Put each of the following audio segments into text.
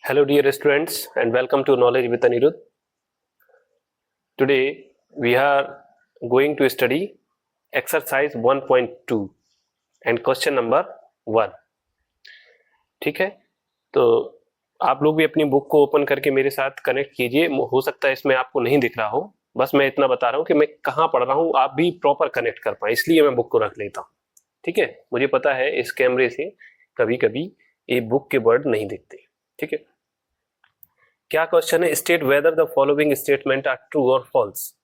Hello dear students and welcome to Knowledge with Anirudh. Today we are going to study exercise 1.2 and question number 1. ठीक है, तो आप लोग भी अपनी बुक को ओपन करके मेरे साथ कनेक्ट कीजिए. हो सकता है इसमें आपको नहीं दिख रहा हो, बस मैं इतना बता रहा हूँ कि मैं कहाँ पढ़ रहा हूँ, आप भी प्रॉपर कनेक्ट कर पाए, इसलिए मैं बुक को रख लेता हूँ. ठीक है, मुझे पता है इस कैमरे से कभी कभी ये बुक के वर्ड नहीं दिखते. ठीक है, क्या क्वेश्चन है? State whether the following statement are true और फॉल्स.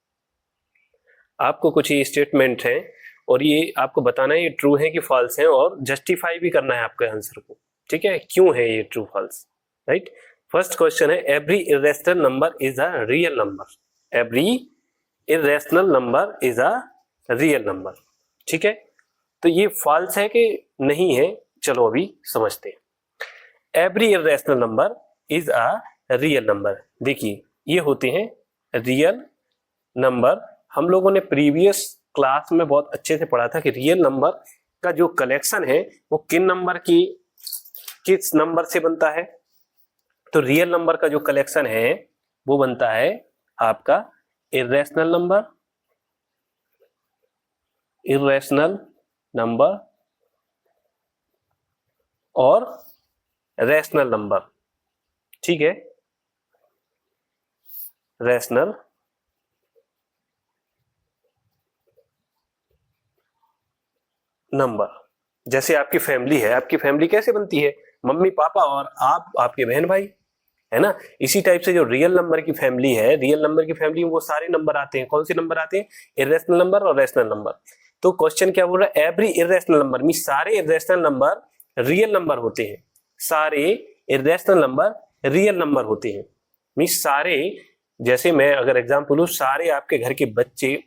आपको कुछ ये स्टेटमेंट है और ये आपको बताना है ये ट्रू है कि फॉल्स है, और जस्टिफाई भी करना है आपके आंसर को. ठीक है, क्यों है ये true false. Right, first question है every irrational number is a real number. Every irrational number is a real number. ठीक है, तो ये फॉल्स है कि नहीं है, चलो अभी समझते हैं. Every irrational number is a real number. देखिए ये होते हैं रियल नंबर. हम लोगों ने प्रीवियस क्लास में बहुत अच्छे से पढ़ा था कि रियल नंबर का जो कलेक्शन है वो किस नंबर से बनता है. तो रियल नंबर का जो कलेक्शन है वो बनता है आपका इरेशनल नंबर और रैशनल नंबर. ठीक है, रैशनल नंबर. जैसे आपकी फैमिली है, आपकी फैमिली कैसे बनती है? मम्मी पापा और आप, आपके बहन भाई, है ना. इसी टाइप से जो रियल नंबर की फैमिली है, रियल नंबर की फैमिली में वो सारे नंबर आते हैं. कौन से नंबर आते हैं? इरेशनल नंबर और रैशनल नंबर. तो क्वेश्चन क्या बोल रहा है? एवरी इरेशनल नंबर मींस सारे इरेशनल नंबर रियल नंबर होते हैं. सारे इरेशनल नंबर रियल नंबर होते हैं मींस सारे, जैसे मैं अगर एग्जांपल लूं, सारे आपके घर के बच्चे,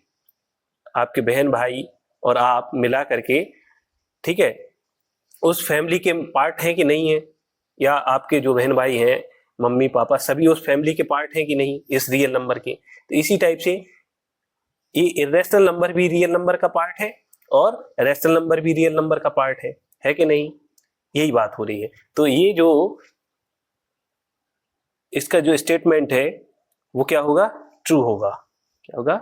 आपके बहन भाई और आप मिला करके, ठीक है, उस फैमिली के पार्ट हैं कि नहीं है, या आपके जो बहन भाई हैं, मम्मी पापा, सभी उस फैमिली के पार्ट हैं कि नहीं इस रियल नंबर के. तो इसी टाइप से ये इरेशनल नंबर भी रियल नंबर का पार्ट है और रैशनल नंबर भी रियल नंबर का पार्ट है कि नहीं. यही बात हो रही है. तो ये जो इसका जो स्टेटमेंट है वो क्या होगा? ट्रू होगा. क्या होगा?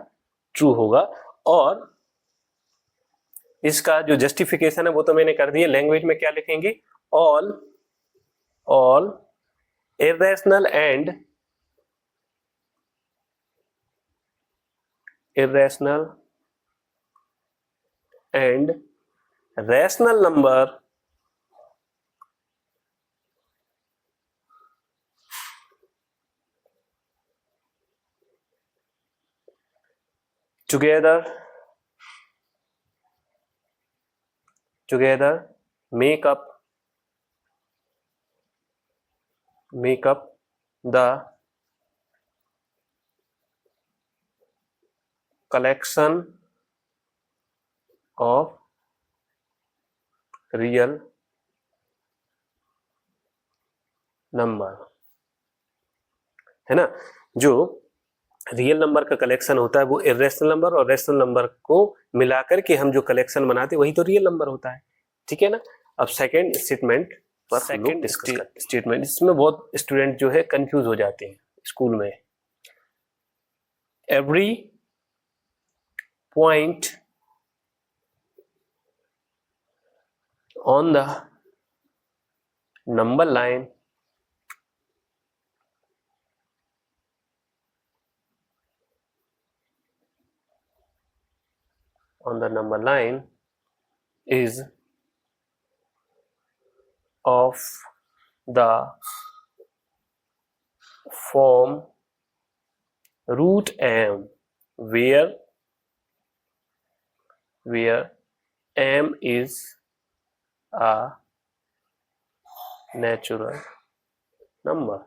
ट्रू होगा. और इसका जो जस्टिफिकेशन है वो तो मैंने कर दिया. लैंग्वेज में क्या लिखेंगे? All irrational and rational number together make up the collection of real number. है ना, जो रियल नंबर का कलेक्शन होता है वो इरेशनल नंबर और रैशनल नंबर को मिलाकर के हम जो कलेक्शन बनाते हैं वही तो रियल नंबर होता है. ठीक है ना. अब सेकंड स्टेटमेंट पर सेकंड स्टेटमेंट, इसमें बहुत स्टूडेंट जो है कंफ्यूज हो जाते हैं स्कूल में. Every point on the number line is of the form root m, where m is a natural number.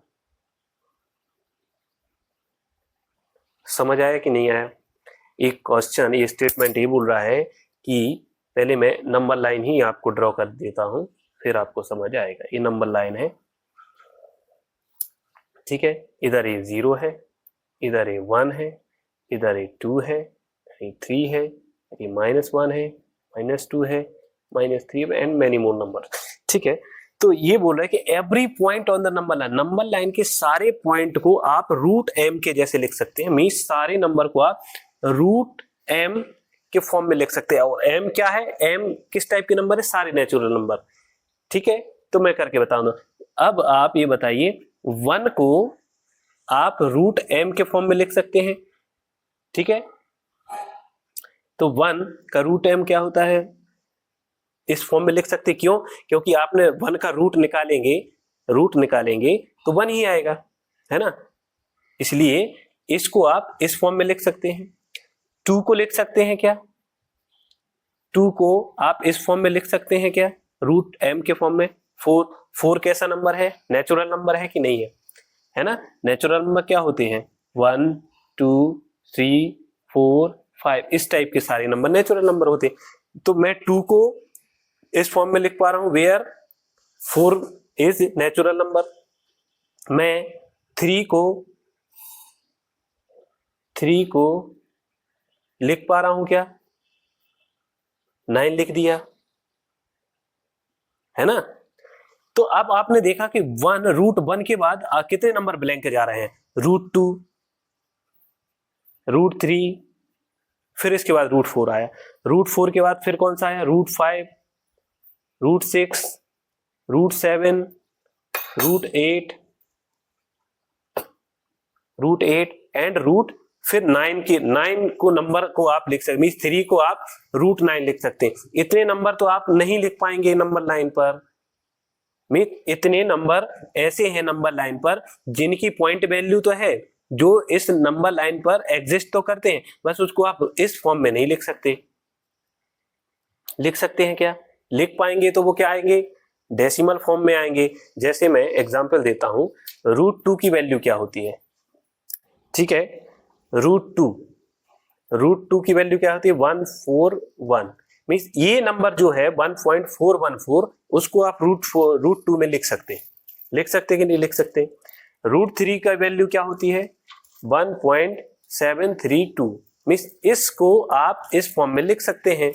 समझ आया कि नहीं आया? एक क्वेश्चन, ये स्टेटमेंट ये बोल रहा है कि पहले मैं नंबर लाइन ही आपको ड्रॉ कर देता हूं, फिर आपको समझ आएगा. ये नंबर लाइन है. ठीक है, इधर ये 0 है, इधर ये 1 है, इधर ये 2 है, ये 3 है, ये -1 है, -2 है, -3 एंड मेनी मोर नंबर. ठीक है, तो ये बोल रहा है कि every point on the number line के सारे पॉइंट को आप रूट एम के जैसे लिख सकते हैं। मींस सारे नंबर को आप रूट एम के फॉर्म में लिख सकते हैं। और एम क्या है, एम किस टाइप के नंबर है, सारे नेचुरल नंबर। ठीक है, तो मैं करके बताऊंगा। अब आप ये बताइए, 1 को आप रूट एम के फॉर्म में लिख सकते हैं। ठीक है, तो 1 का रूट एम क्या होता है, इस फॉर्म में लिख सकते। क्यों? क्योंकि आपने 1 का रूट निकालेंगे तो 1 ही आएगा, है ना। इसलिए इसको आप इस फॉर्म में लिख सकते हैं। 2 को लिख सकते हैं क्या, 2 को आप इस फॉर्म में लिख सकते हैं क्या, रूट एम के फॉर्म में। 4 कैसा नंबर है, नेचुरल नंबर है कि नहीं है ना। नेचुरल नंबर क्या होते हैं, 1 2 3 4 5, इस टाइप के सारे नंबर नेचुरल नंबर होते हैं। तो मैं 2 को इस फॉर्म में लिख पा रहा हूं, वेयर 4 इज नेचुरल नंबर। मैं 3 को लिख पा रहा हूं क्या, 9 लिख दिया, है ना। तो अब आपने देखा कि रूट 1 के बाद कितने नंबर ब्लैंक जा रहे हैं, रूट 2, रूट 3, फिर इसके बाद रूट 4 आया। रूट 4 के बाद फिर कौन सा आया, root 5, root 6, root 7, root 8 and root फिर 9 को नंबर को आप लिख सकते, मींस 3 को आप रूट 9 लिख सकते हैं। इतने नंबर तो आप नहीं लिख पाएंगे नंबर लाइन पर। मींस इतने नंबर ऐसे हैं नंबर लाइन पर जिनकी पॉइंट वैल्यू तो है, जो इस नंबर लाइन पर एग्जिस्ट तो करते हैं, बस उसको आप इस फॉर्म में नहीं लिख सकते। लिख सकते हैं क्या, लिख पाएंगे तो वो क्या आएंगे, डेसिमल फॉर्म में आएंगे। जैसे मैं एग्जांपल देता हूं, रूट 2 की वैल्यू क्या होती है। ठीक है, रूट 2 की वैल्यू क्या होती है, 141। मींस ये नंबर जो है 1.414, उसको आप रूट 2 में लिख सकते कि नहीं लिख सकते। रूट 3 का वैल्यू क्या होती है, 1.732। मींस इसको आप इस फॉर्म में लिख सकते हैं,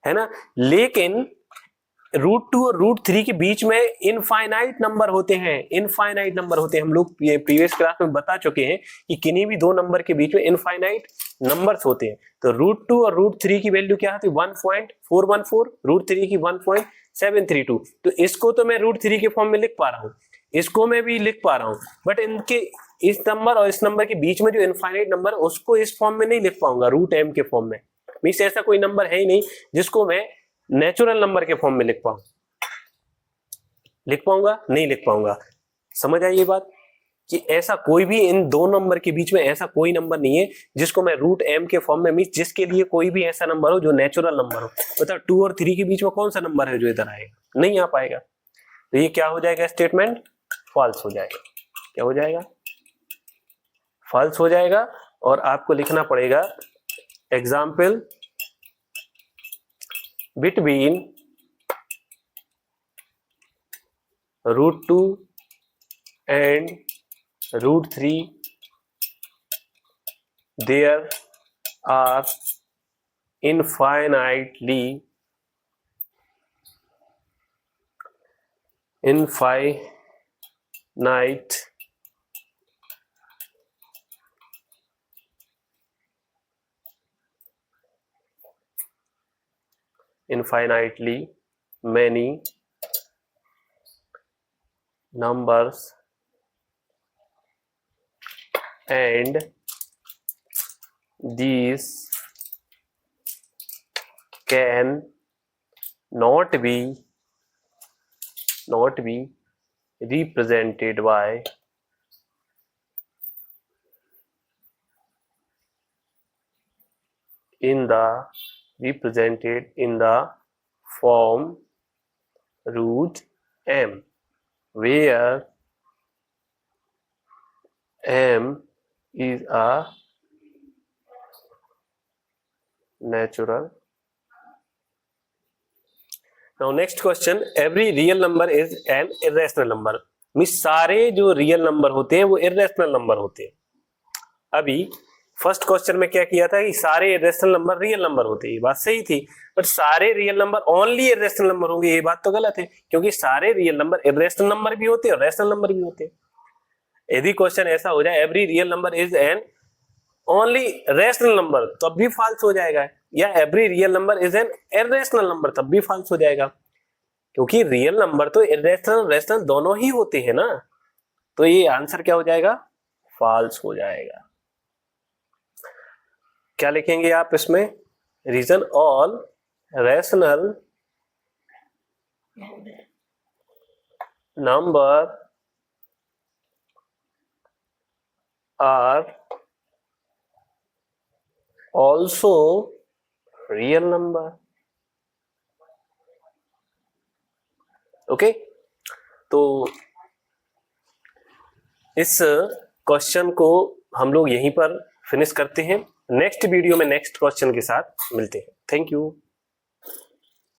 है ना। लेकिन रूट 2 और रूट 3 के बीच में इनफाइनाइट नंबर होते हैं, हम लोग प्रीवियस क्लास में बता चुके हैं कि किन्हीं भी दो नंबर के बीच में इनफाइनाइट नंबर्स होते हैं। तो रूट 2 और रूट 3 की वैल्यू क्या होती है, 1.414, रूट 3 की 1.732। तो इसको तो मैं रूट 3 के फॉर्म में लिख पा रहा हूं, इसको मैं भी लिख पा रहा हूं, बट इनके इस नंबर और इस नंबर के बीच में जो इनफाइनाइट नंबर, उसको इस फॉर्म में नहीं लिख पाऊंगा, रूट एम के फॉर्म में। मींस ऐसा कोई नंबर है ही नहीं जिसको मैं नेचुरल नंबर के फॉर्म में लिख पाऊंगा, नहीं लिख पाऊंगा। समझ आई ये बात, कि ऐसा कोई भी इन दो नंबर के बीच में ऐसा कोई नंबर नहीं है जिसको मैं रूट एम के फॉर्म में, मींस जिसके लिए कोई भी ऐसा नंबर हो जो नेचुरल नंबर हो। मतलब 2 और 3 के बीच में कौन सा नंबर है जो इधर आएगा, नहीं आ पाएगा। तो ये क्या हो जाएगा, स्टेटमेंट फॉल्स हो जाएगा। क्या हो जाएगा, फॉल्स हो जाएगा। और आपको लिखना पड़ेगा example between root 2 and root 3 there are infinite infinitely many numbers and these can not be represented by represented in the form root m, where m is a natural. Now next question, every real number is an irrational number. Means सारे जो real number होते हैं वो irrational number होते हैं। अभी first question में क्या किया था कि सारे इरेशनल नंबर रियल नंबर होते हैं, ये बात सही थी, बट सारे real number only irrational number होंगे, ये बात तो गलत है, क्योंकि सारे रियल नंबर इरेशनल नंबर भी होते हैं और रैशनल नंबर भी होते हैं। यदि क्वेश्चन ऐसा हो जाए every real number is an only rational number, तब भी फॉल्स हो जाएगा, या every real number is an irrational number, तब भी फॉल्स हो जाएगा, क्योंकि रियल नंबर तो इरेशनल रैशनल दोनों ही होते हैं ना। तो ये आंसर क्या हो जाएगा, फॉल्स हो जाएगा। क्या लिखेंगे आप इसमें, reason all rational number are also real number. Okay, तो इस क्वेश्चन को हम लोग यहीं पर फिनिश करते हैं। नेक्स्ट वीडियो में नेक्स्ट क्वेश्चन के साथ मिलते हैं। Thank you.